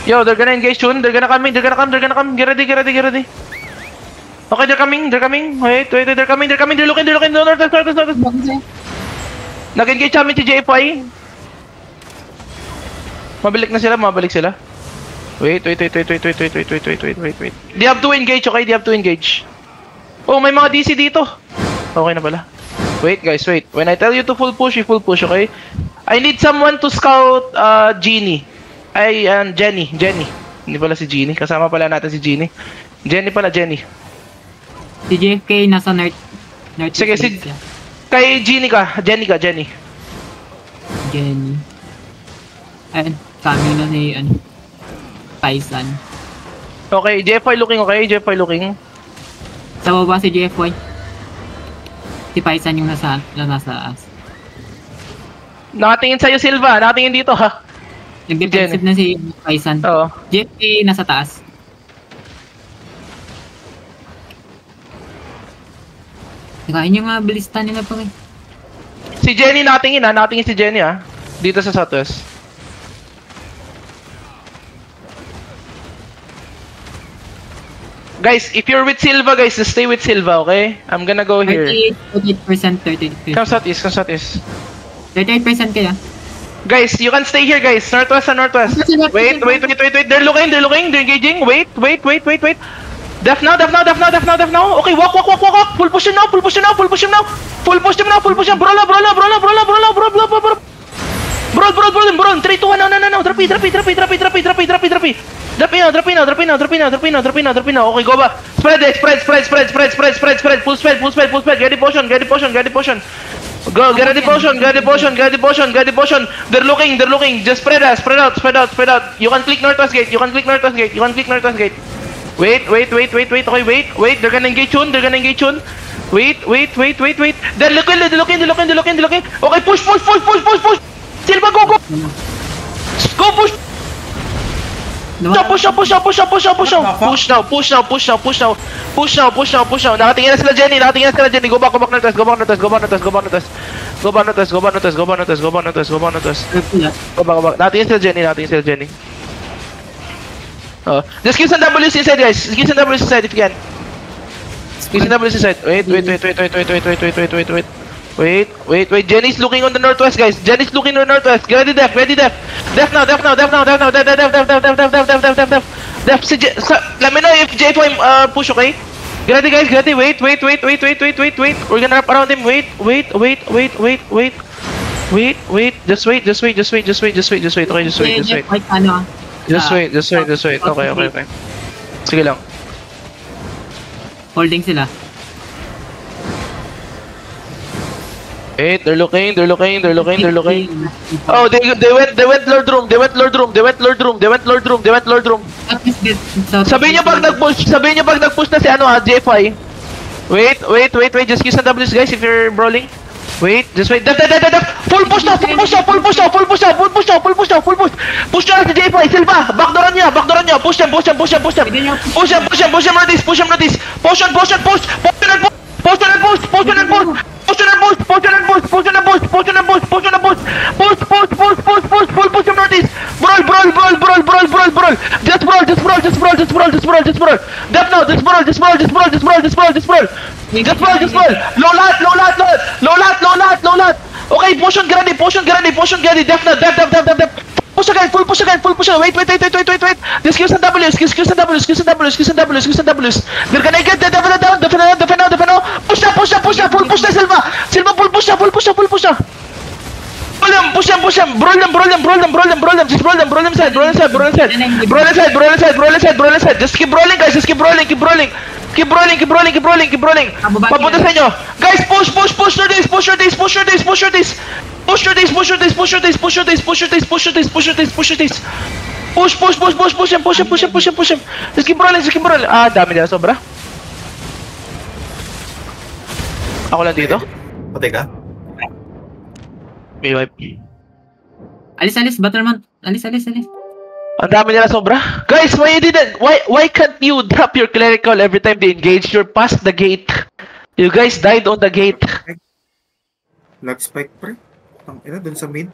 Yo, they're gonna engage soon. They're gonna come. Get ready. Okay, they're coming. Wait, they're coming. They're looking. North. Nag-engage kami si JFI. Mabalik sila. Wait. They have to engage, okay? They have to engage. Oh, may mga DC dito. Okay na pala. Wait, guys, wait. When I tell you to full push, you full push, okay? I need someone to scout Genie. Jenny. Hindi pala si Genie. Kasama pala natin si Genie. Jenny. Si JFK nasa north. Sige, kay Jenny. Jenny. Ayun, kami na si Tyson. Okay, JFI looking. Sa baba si JFY. Si Tyson yung nasa as. Nakatingin sa'yo, Silva. Nakatingin dito, ha? Nag-defensive na si Tyson. Oo. JFK nasa taas. Nakain yung mga balistan nila pa rin. Si Jenny nakatingin, ha? Nakatingin si Jenny, ha? Dito sa Southwest. Guys, if you're with Silva, guys, just stay with Silva, okay? I'm gonna go here. 38%. Come southeast. 38% kaya. Guys, you can stay here, guys. Northwest. Wait. They're looking. They're engaging. Wait. Def now. Okay, walk. Full push him now. Full push him. Bro. Bro. 3, 2, 1, no. Drop in now. Okay, go back. Spread. Full spell. Get the potion. Go, get the potion. They're looking. Just spread out. You can click northwest gate. Wait. Okay, wait. They're gonna engage soon. Wait. They're looking. Okay, push. Silva, go. Go, push. Push now. Nakatingin na sila Jenny. Go back northwest. Go back. Nakatingin sila Jenny. Just give some W's inside, guys. Give some W's inside if you can. Give some W's inside. Wait. Jenny's looking on the northwest, guys. Get ready, Def. Def now. Let me know if J4 push, okay? Get ready, guys. Wait. We're gonna wrap around him. Wait. Just wait. Okay, just wait. Okay. Sige lang. Holding sila. Wait, they're looking. Oh, they went Lord Room. Sabihin niyo pag nag-push na si JFI. Wait, just use some W's, guys, if you're brawling. Wait. Def. Full push now. Push na si JFI, Silva. Backdooran niya. Push them. Push him na this. Potion and push. Push him northeast. Brawl. Just brawl. Def now, just brawl. Low lat. Okay, potion granny. Def. Push again, full push. Wait. Just give some W's. They're gonna get the defend now. Push now. Full push na Silva, full push na. Push him. Brawl them. Just brawl them side. Just keep brawling, guys. Keep brawling. Papunta sa inyo. Guys, push your days. Push your days. Push him. Just keep brawling. Dami nila, sobra. Ako lang dito. Patay ka? May wipe. Alis, Butterman. Alis. Ang dami nila sobra. Guys, why can't you drop your clerical every time they engage? You're past the gate. You guys died on the gate. Lag spike pre. Ang ina dun sa mid.